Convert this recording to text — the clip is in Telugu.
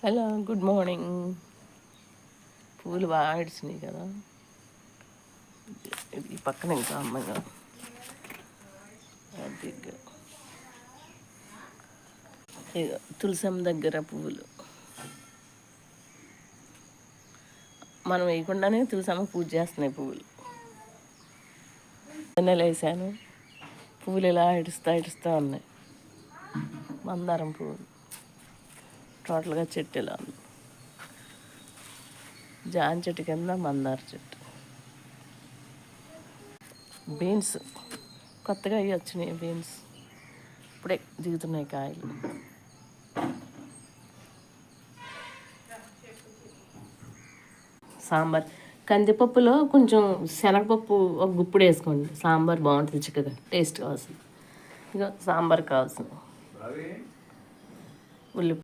Hello, good morning. పూలు బాగా ఇడిచినాయి కదా. ఇది పక్కన ఇంకా అమ్మగా అది తులసమ్మ దగ్గర పువ్వులు మనం వేయకుండానే తులసమ్మ పూజ చేస్తున్నాయి పువ్వులు. వెన్నెల వేసాను, పువ్వులు ఇలా ఇడుస్తూ ఉన్నాయి. మందారం పువ్వులు టోటల్గా చెట్టు ఇలా ఉంది. జాన్ చెట్టు కింద మందార చెట్టు. బీన్స్ కొత్తగా అవి వచ్చినాయి. బీన్స్ ఇప్పుడే దిగుతున్నాయి కాయలు. సాంబార్ కందిపప్పులో కొంచెం శనగపప్పు ఒక గుప్పుడు వేసుకోండి. సాంబార్ బాగుంటుంది, చిక్కగా టేస్ట్ కావాల్సింది. ఇక సాంబార్ కావాల్సింది ఉల్లి